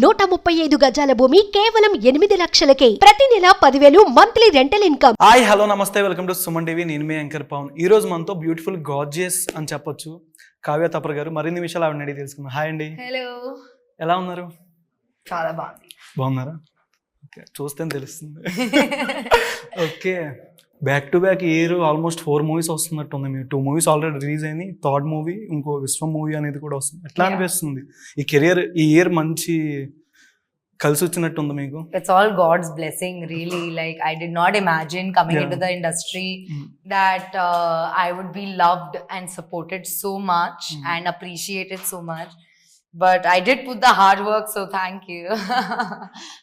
135 గజాల భూమి కేవలం 8 లక్షలకే. ప్రతి నెల 10,000 monthly rental income. Hi hello నమస్తే, వెల్కమ్ టు సుమన్ టీవీ. నేను మీ యాంకర్ పవన్. ఈ రోజు మనతో బ్యూటిఫుల్ గార్జియస్ అని చెప్పొచ్చు కావ్య తపర్ గారు. మరిన్ని విషయాలు ఆవిడ అడిగి తెలుసుకుందాం. హాయ్ అండి. హలో. ఎలా ఉన్నారు? చాలా బాగుంది. బాగున్నారా? ఓకే, చూస్తేనే తెలుస్తుంది. Okay, back to back year almost 4 movies వస్తున్నట్టుంది. మీరు 2 మూవీస్ ఆల్రెడీ రిలీజ్ అయినాయి. థర్డ్ మూవీ ఇంకో విశ్వం మూవీ అనేది కూడా వస్తుంది. ఎట్లా అనిపిస్తుంది ఈ కెరియర్ ఈ ఇయర్ మంచి కలిసి వచ్చినట్టుంది మీకు? It's all God's blessing, really. Like, I did not imagine coming into the industry that I would be loved and supported so much and appreciated so much. But I did put the hard work, so thank you.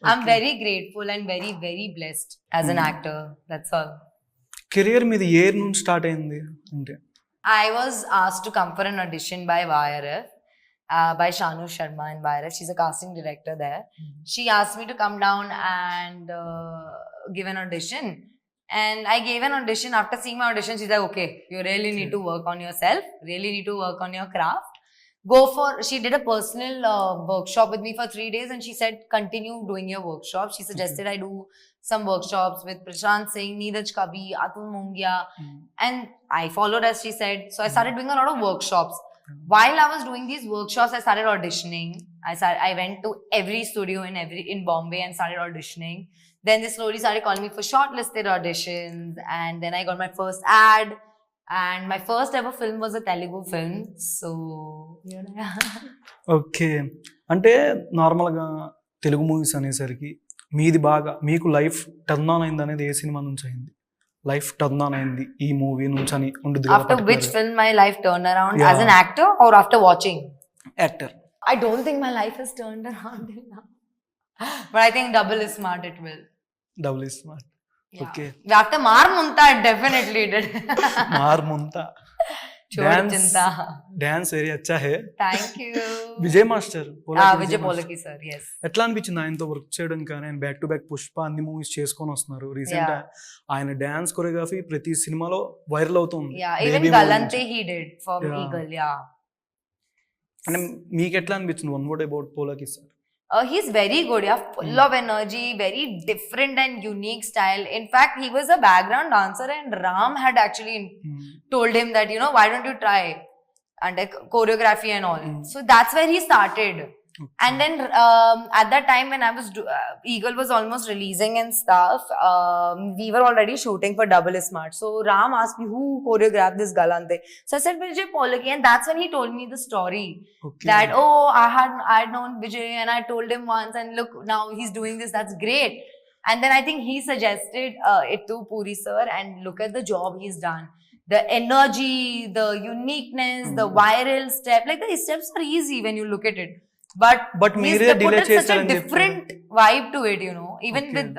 I'm very grateful and very, very blessed as an actor. That's all. Career మీది ఏ year నుంచి start అయింది అంటే? I was asked to come for an audition by YRF. By Shanu Sharma in YRF. She's a casting director there. She asked me to come down and give an audition. And I gave an audition. After seeing my audition, she's like, okay, you really need to work on yourself. Really need to work on your craft. She did a personal workshop with me for 3 days and she said, continue doing your workshop. She suggested I do some workshops with Prashant Singh, Neeraj Kabi, Atul Mongia. And I followed as she said. So I started doing a lot of workshops. While I was doing these workshops, I started auditioning. I went to every studio in Bombay and started auditioning. Then they slowly started calling me for shortlisted auditions, and then I got my first ad, and my first ever film was a Telugu film. So, okay, అంటే నార్మల్గా Telugu movies అనేసరికి మీది బాగా మీకు life turn on అయింది అనేది ఏ cinema నుంచి అయింది? లైఫ్ టర్న్ ఆన్ అయింది ఈ మూవీ నుంచి అని ఉంటుంది. After which film my life turned around? As an actor or after watching? Actor. I don't think my life has turned around till now. But I think Double is Smart, it will. Double is Smart. Yeah. Okay. After Maar Munta, it definitely did. Maar Munta. Dance very అచ్చా హే. Thank you. Vijay master, Vijay Polaki sir. yes. ఎట్లా అనిపించింది ఆయనతో work చేయడం? కానీ ఆయన back to back Pushpa అన్ని movies చేసుకొని వస్తున్నారు. రీసెంట్ ఆయన డాన్స్ కొరియోగ్రఫీ ప్రతి సినిమాలో వైరల్ అవుతుంది. Even Galante he did for Eagle. అంటే మీకు ఎట్లా అనిపించింది? One word about Polaki sir. He's very good, full of energy, very different and unique style. In fact, he was a background dancer and Ram had actually told him that, why don't you try and choreography and all. So that's where he started. Okay. And then at that time when I was Eagle was almost releasing and stuff, we were already shooting for Double is Smart. So Ram asked me who choreographed this Galante. So I said Vijay Polaki, and that's when he told me the story. Okay. That I had known Vijay and I told him once, and look, now he's doing this. That's great. And then I think he suggested it to Puri sir, and look at the job he's done. The energy, the uniqueness, the viral step. Like the steps are easy when you look at it. But he's put such a different vibe to it, even with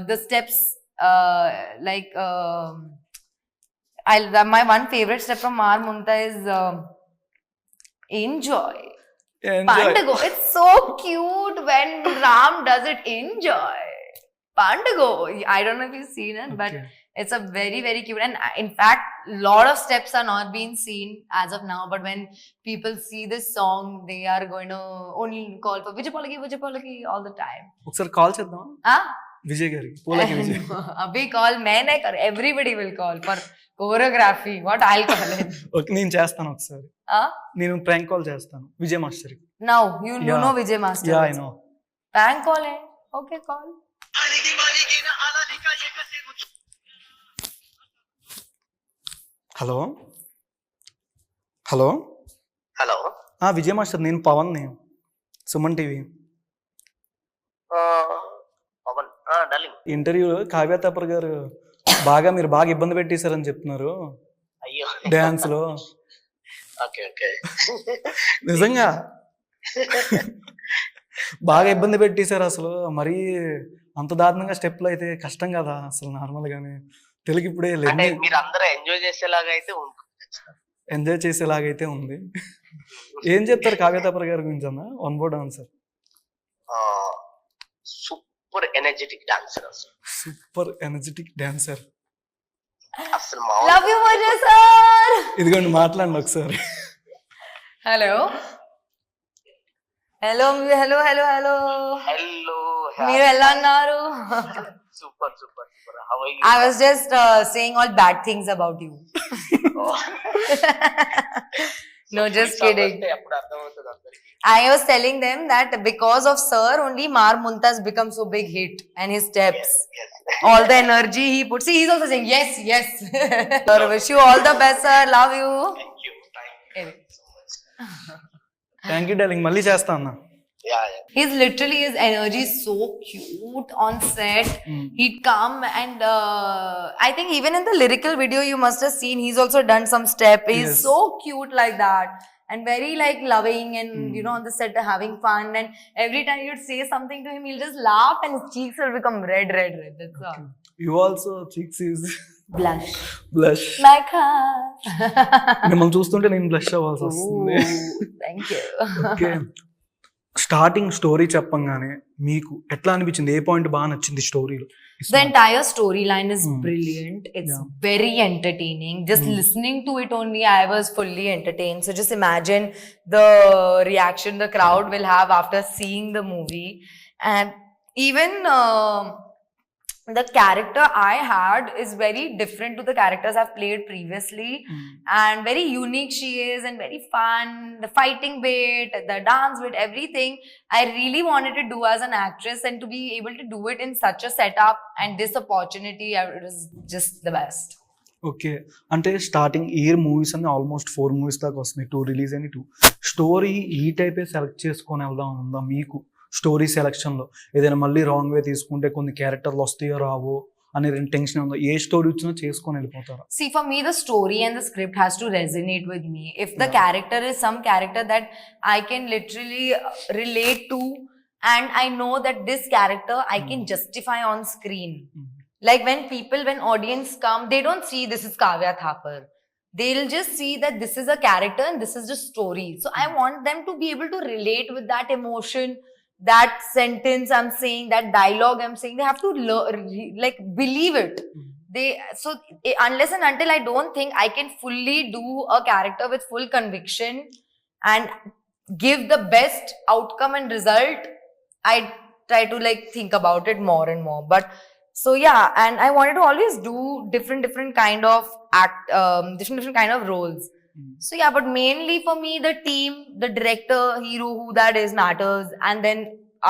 the steps, like my one favorite step from Maar Munta is enjoy. Pandago. It's so cute when Ram does it. Enjoy Pandago. I don't know if you've seen it, but it's a very, very cute. And in fact, lot of steps are not being seen as of now. But when people see this song, they are going to only call for Vijay Polaki all the time. ఒకసారి call చేద్దాం విజయ్ గారికి. పోలకి విజయ్ అభి call మేనే కర్. Everybody will call for choreography. What I'll call it? Okay, నేను చేస్తాను ఒకసారి. నేను prank call చేస్తాను Vijay master కి. Now you know Vijay master. Yeah, I know. Prank call A. Okay, call. Hello hello hello. Vijay master, నేను పవన్, నేను సుమన్ టీవీ. పవన్ డార్లింగ్. ఇంటర్వ్యూలో కావ్య తపర్ గారు మీరు బాగా ఇబ్బంది పెట్టేశారని చెప్తున్నారు. అయ్యో, డాన్స్ లో. Okay okay. నిజంగా బాగా ఇబ్బంది పెట్టేశారు అసలు. మరీ అంత దారుణంగా స్టెప్లు అయితే కష్టం కదా అసలు నార్మల్ గానే. తెలుగు ఇప్పుడే మీరు అందరూ ఎంజాయ్ చేసేలాగైతే ఉంది. ఏం చెప్తారు కావ్య తపర్ గారి గురించి అన్న? One word answer. Super energetic dancer. Super energetic dancer. అసలు లవ్ యు మోజా సార్. ఇదిగోండి, మాట్లాడండి ఒకసారి. హలో. hello. Hello. మీరు ఎలా ఉన్నారు? Super. How are you? I was just saying all bad things about you. No, just kidding. అప్పుడు అర్థమవుతుంది అందరికి. I was telling them that because of Sir only Mar Mumtaz become so big hit and his steps. Yes. All the energy he puts. See, he's also saying yes. Sir, wish you all the best, sir. Love you. Thank you so much. Thank you darling, మళ్ళీ చేస్తా అన్న. Yeah. He's literally, his energy is so cute on set. He'd come and I think even in the lyrical video you must have seen, he's also done some step. He's Yes. so cute like that and very like loving and you know on the set having fun, and every time you'd say something to him he'll just laugh and his cheeks will become red. That's all. You also chicks is Blush. Blush. My car. మిమ్మల్ని చూస్తుంటే నేను blush అవ్వాల్సి వస్తుంది. Ooh, thank you. Okay, starting story చెప్పంగానే మీకు ఎట్లా అనిపించింది? ఏ point బాగా నచ్చింది స్టోరీలో? The entire storyline is Hmm. brilliant. It's Yeah. very entertaining. Just listening to it only, I was fully entertained. So just imagine the reaction the crowd will have after seeing the movie. And even the character I had is very different to the characters I've played previously. And very unique she is and very fun. The fighting bit, the dance bit, everything I really wanted to do as an actress, and to be able to do it in such a setup and this opportunity, it was just the best. Okay, అంటే starting year movies అన్ని almost 4 movies దాకా వస్తున్నాయి, 2 release అయినాయి. 2 story ఈ టైపే select చేసుకొని వెళ్దాం ఉందా మీకు? స్టోరీ సెలక్షన్లో ఏదైనా మళ్ళీ రాంగ్ వే తీసుకుంటే కొన్ని క్యారెక్టర్లు వస్తాయో రావో అనే టెన్షన్ ఉందో? ఏ స్టోరీ వచ్చినా చేసుకొని వెళ్ళిపోతారా? See, for me, the story and the script has to resonate with me. If the Yeah. character is some character that I can literally relate to, and I know that this character I can justify on screen. Like when audience come, they don't see this is Kavya Thapar. They'll just see that this is a character and this is the story. So I want them to be able to relate with that emotion, that sentence I'm saying, that dialogue I'm saying. They have to like believe it. Unless and until I don't think I can fully do a character with full conviction and give the best outcome and result, I try to like think about it more and more. But so yeah, and I wanted to always do different kind of different kind of roles. So yeah, but mainly for me, the team, the director, hero, who that is matters, and then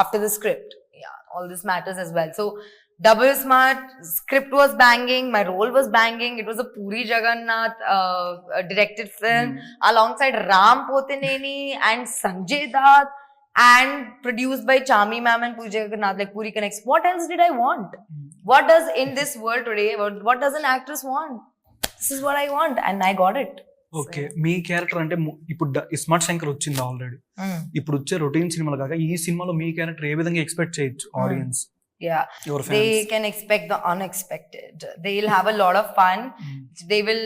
after the script, yeah, all this matters as well. So double smart, script was banging, my role was banging. It was a Puri Jagannath directed film alongside Ram Pothineni and Sanjay Dutt, and produced by Chami ma'am and Puri Jagannath, like Puri Connects. What else did I want? What does in this world today? What does an actress want? This is what I want, and I got it. Okay, me character అంటే ఇప్పుడు ఇస్మార్ట్ శంకర్ వచ్చింది already. ఇప్పుడు వచ్చే routine సినిమాలు కాక ఈ సినిమాలో మీ character ఏ విధంగా ఎక్స్పెక్ట్ చేయొచ్చు audience? Yeah, they can expect the unexpected. They'll have a lot of fun. They will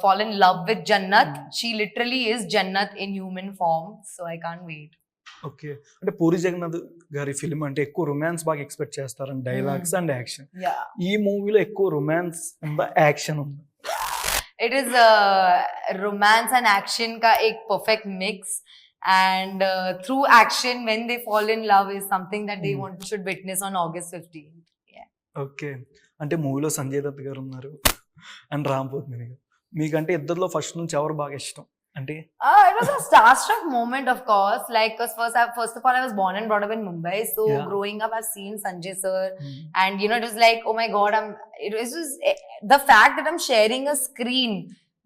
fall in love with Jannat. She literally is Jannat in human form. So I can't wait. Okay, అంటే పూరి జగన్నాథ్ గారి film అంటే ఎక్కువ romance బాగా expect చేస్తారని, dialogues and action. Yeah. ఈ మూవీలో ఎక్కువ romance ఉందా, యాక్షన్ ఉందా? It is romance and action ka ek perfect mix, and through action when they fall in love is something that they should witness on August 15th. Yeah. Okay, అంటే మూవీలో సంజయ్ దత్ గారు ఉన్నారు and Ram Pothineni గారు. మీకంటే ఇద్దరిలో first నుంచి ఎవరు బాగా ఇష్టం? అంటే It was a starstruck moment, of course. Like, cause first of all, I was born and brought up in Mumbai. So Yeah. growing up, I've seen Sanjay sir, and you know, it was like, oh my God, it was just, the fact that I'm sharing a screen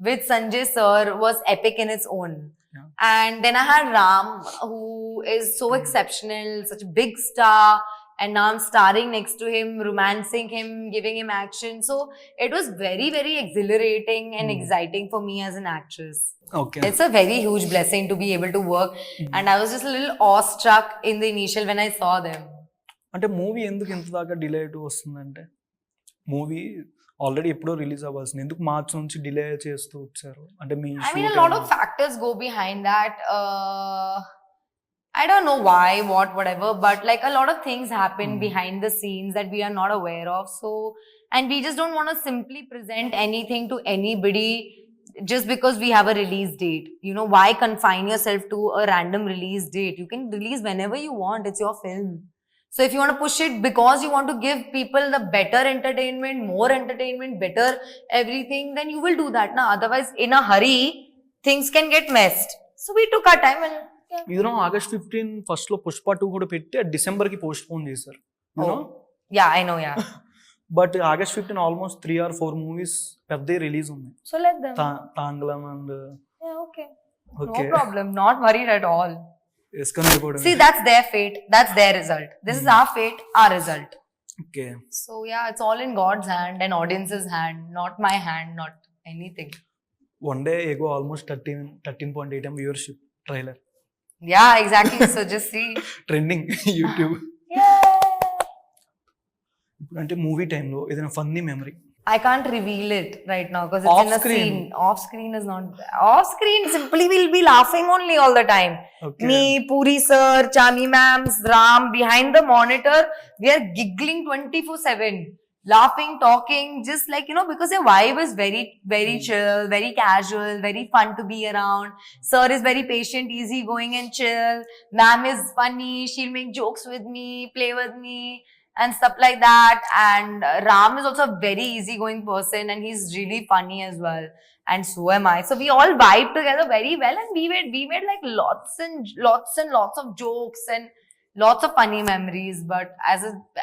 with Sanjay sir was epic in its own. Yeah. And then I had Ram, who is so exceptional, such a big star. And now I'm starring next to him, romancing him, giving him action. So it was very, very exhilarating and exciting for me as an actress. Okay, It's a very huge blessing to be able to work. And I was just a little awestruck in the initial when I saw them. అంటే movie ఎందుకు ఇంత దాకా delay అవుతూ వస్తుందంటే, movie already ఎప్పుడో release అవ్వాల్సింది, ఎందుకు March నుంచి డిలే చేస్తూ వచ్చారు? అంటే మీ I mean, a lot of factors go behind that. I don't know why, whatever, but like a lot of things happen behind the scenes that we are not aware of. So, and we just don't want to simply present anything to anybody just because we have a release date. You know, why confine yourself to a random release date? You can release whenever you want. It's your film. So if you want to push it because you want to give people the better entertainment, more entertainment, better everything, then you will do that. Now, otherwise, in a hurry, things can get messed. So we took our time and August 15 first లో పుష్ప 2 కూడా పెట్టి December కి postpone చేశారు. yeah, I know, yeah. But August 15 almost 3 or 4 movies పెద్ద release ఉన్నాయి. So let them. తాంగ్లం and Yeah, okay. Okay No problem. Not worried at all. వేసుకొని వెళ్ళిపోవడం. See, that's their fate. That's their result. This is our fate, our result. Okay So yeah, it's all in God's hand and audience's hand, not my hand, not anything. One day ago almost 13.8 M viewership trailer Yeah, exactly. So just see. Trending YouTube. Yeah. ఇప్పుడు అంటే movie టైంలో ఏదైనా funny memory I can't reveal it right now because it's Off in a screen. scene. Off screen is not. Off screen, simply we'll be laughing only all the time. Okay. Me, Puri sir, Chami ma'ams, Ram, behind the monitor, we are giggling 24/7. Laughing, talking, just like, you know, because your vibe is very, very chill, very casual, very fun to be around. Sir is very patient, easygoing and chill. Ma'am is funny, she'll make jokes with me, play with me and stuff like that. And Ram is also a very easygoing person and he's really funny as well. And so am I. So we all vibe together very well and we made like lots and lots of jokes and lots of funny memories. But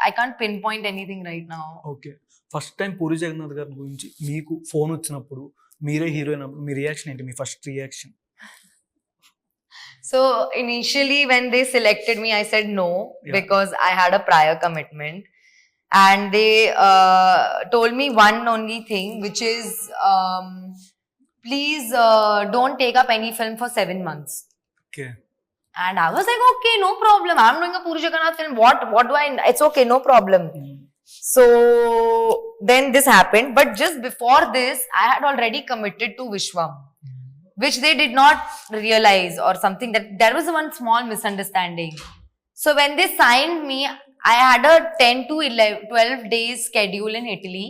I can't pinpoint anything right now. Okay first time Puri Jagannadh గారి గురించి మీకు phone వచ్చినప్పుడు మీరే hero అయినప్పుడు మీ reaction ఏంటి? మీ first reaction? So initially when they selected me, I said no, Yeah. because I had a prior commitment. And they told me one only thing, which is, please don't take up any film for 7 months. Okay And I was like, okay, no problem. I'm doing a Puri Jagannath film. What do I, it's okay, no problem. So then this happened. But just before this, I had already committed to Vishwam, which they did not realize or something, that there was one small misunderstanding. So when they signed me, I had a 10 to 12 days schedule in Italy,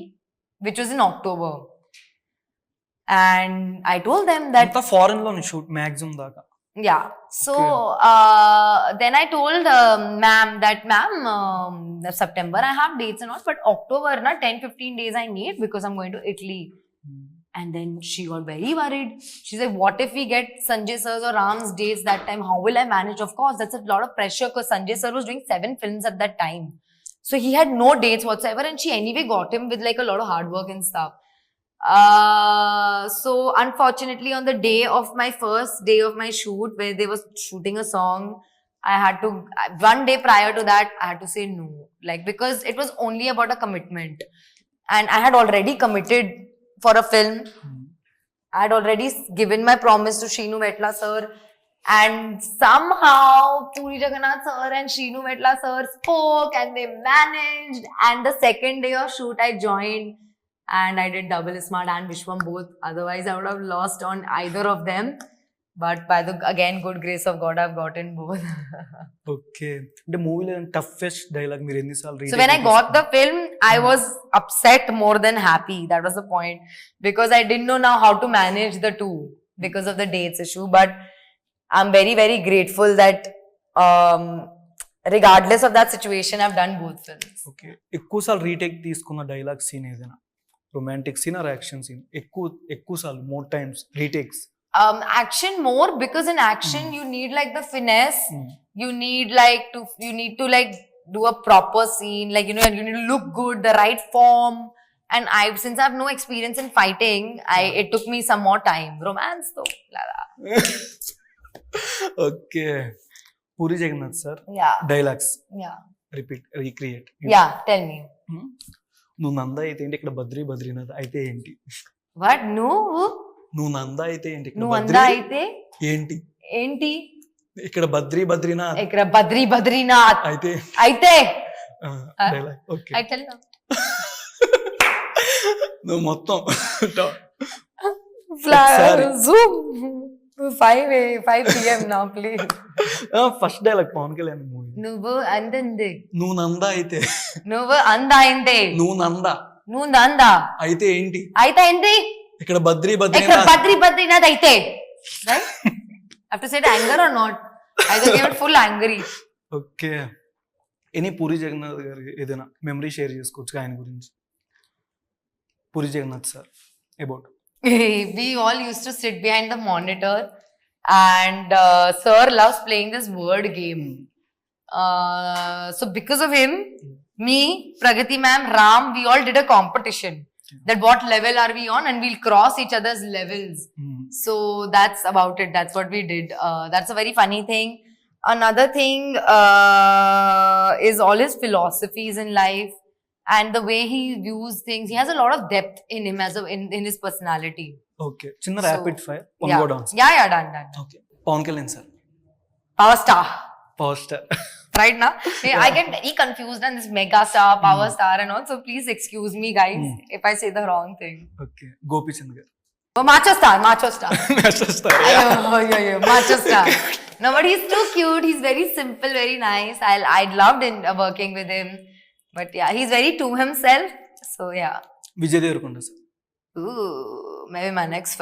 which was in October. And I told them that, అంతా foreign లోనే shoot maximum దాకా. yeah. So then I told ma'am that, ma'am, September I have dates and all, but October, na 10-15 days I need because I'm going to Italy. And then she got very worried. She said, what if we get Sanjay sir's or Ram's dates that time? How will I manage? Of course, that's a lot of pressure because Sanjay sir was doing 7 films at that time. So he had no dates whatsoever and she anyway got him with like a lot of hard work and stuff. So unfortunately on the day of my first day of my shoot, where they were shooting a song, I had to, one day prior to that, I had to say no. Like, because it was only about a commitment. And I had already committed for a film. I had already given my promise to Sheenu Vetla sir, and somehow Puri Jagannath sir and Sheenu Vetla sir spoke and they managed, and the second day of shoot I joined and I did Double Smart and Vishwam both. Otherwise I would have lost on either of them, but by the again good grace of God I've gotten both. Okay అంటే మూవీలో toughest dialogue మీరు ఎన్నిసార్లు So when I got the film, I was upset more than happy. That was the point, because I didn't know now how to manage the two because of the dates issue. But I'm very, very grateful that regardless of that situation, I've done both films. Okay ఎక్కువసార్లు retake తీసుకున్న dialogue scene ఏదైనా? Romantic scene or action scene? ఎక్కువసార్లు more times retakes? Action more, because in action you need like the finesse. You need to like do a proper scene, like, you know, you need to look good, the right form. And since I have no experience in fighting, it took me some more time. Romance though, lala. Okay Puri Jagannadh sir Yeah, dialogues yeah, recreate. yeah. Tell me. నువ్వు నంద అయితే ఏంటి, ఇక్కడ బద్రీనాథ్ అయితే ఏంటి? What? నువ్వు నంద అయితే ఏంటి, ఇక్కడ నువ్వు అందా అయితే ఏంటి? ఏంటి? ఇక్కడ బద్రీనాథ్ ఇక్కడ బద్రీనాథ్ అయితే అయితే dialogue. Okay I tell now. నువ్వు మొత్తం Zoom. 5 PM now, please. First dialogue Pawan Kalyan movie. నువ్వు అందంది. నువ్వు నంద అయితే. నువ్వు అందా అయితే. నువ్వు నంద నువ్వు నందా అయితే ఏంటి? అయితే ఏంటి? ఇక్కడ బద్రీ ఇక్కడ బద్రీనాథ్ బద్రి బద్రీనాథ్ అయితే right? I have to say it anger or not? I just gave it full angry. Okay any Puri Jagannadh గారి ఏదైనా మెమరీ షేర్ చేసుకోవచ్చు ఆయన గురించి. Puri Jagannadh sir about. We all used to sit behind the monitor and sir loves playing this word game. So because of him, me, Pragati ma'am, Ram, we all did a competition. That what level are we on, and we'll cross each other's levels. So that's about it. That's what we did. That's a very funny thing. Another thing is all his philosophies in life and the way he views things. He has a lot of depth in him in his personality. Okay చిన్న So, rapid fire one Yeah, go down. yeah, done. Okay Pawan Kalyan sir Power star. Power star. Right now, I get very confused on this mega star, power star, and all. So please excuse me, guys, if I say the wrong thing. Okay Gopichand గారు. Oh, macho star. Star. Yeah, macho star. No, but he's too cute. He's very simple, very nice. I loved working with him. But yeah, he's very to himself. So yeah. Vijay Deverakonda sir. Ooh, maybe my next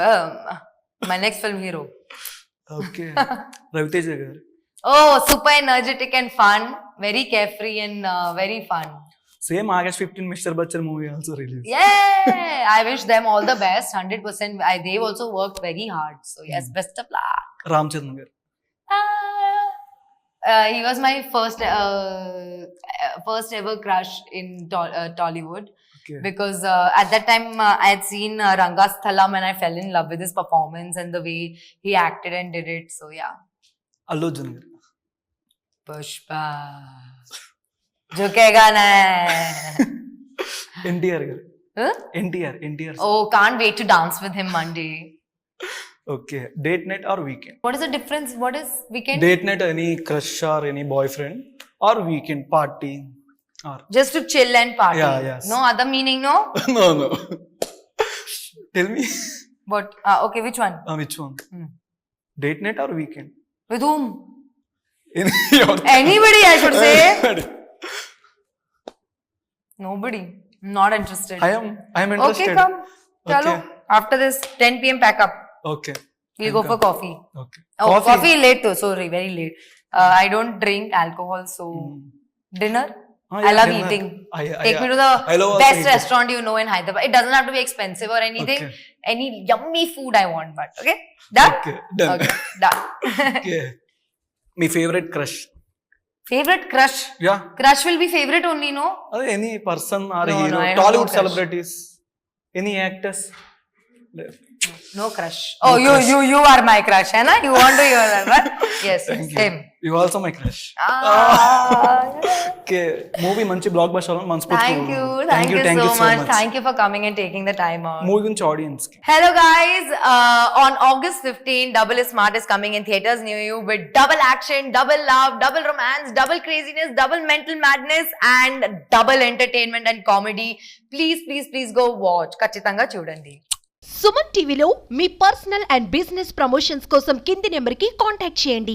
film hero. Okay Ravi Teja గారు. Oh, super energetic and fun. Very carefree and very fun. Same August 15 mister Bachchan movie also release. Yeah, I wish them all the best. 100%. They've also worked very hard. So yes, best of luck. Ram Charan గారు. He was my first ever crush in Tollywood. Okay. Because at that time I had seen Rangasthalam and I fell in love with his performance and the way he acted and did it. So yeah. Allu Arjun గారు. Pushpa. Jukega na. NTR గారు. Huh? NTR. Oh, can't wait to dance with him Monday. Okay date night are weekend. What is the difference? What is weekend? Date night any crush or any boy friend or weekend party or. Just to chill and party. Yeah, yes. No other meaning, no? No. Tell me. But okay, which one? Which one? Hmm. Date night or weekend? With whom? Your- Anybody, I should say. Anybody. Nobody. Not interested. I am interested. Okay, come. Chalo. Okay. After this, 10 p.m. pack up. Okay. We'll go for coffee. Okay. Oh, coffee late too. Sorry, very late. I don't drink alcohol, so dinner. Ah, I yeah, love dinner. eating. I Take me to the love also best eating. restaurant you know in Hyderabad. It doesn't have to be expensive or anything. Okay. Any yummy food I want, but okay? Done? Okay, done. Okay, done. Okay. Me favourite crush. Favorite crush? Yeah. Crush will be favorite only, no? అదే any person are No, hero I have Tollywood no crush. Celebrities any actors. No crush. Oh, you are my crush, है ना? You want to hear that, right? Yes, same. You also my crush. Ah, okay movie మంచి block buster అవ్వాలని మనస్ఫూర్తిగా thank you Thank you so much. Thank you for coming and taking the time out. Movie గురించి audience కి. Hello guys, on August 15, Double is Smart is coming in theaters near you with double action, double love, double romance, double craziness, double mental madness and double entertainment and comedy. Please go watch. Kachitanga chudandi. Suman టీవీలో మీ personal and business promotions కోసం కింది నెంబర్కి contact చేయండి.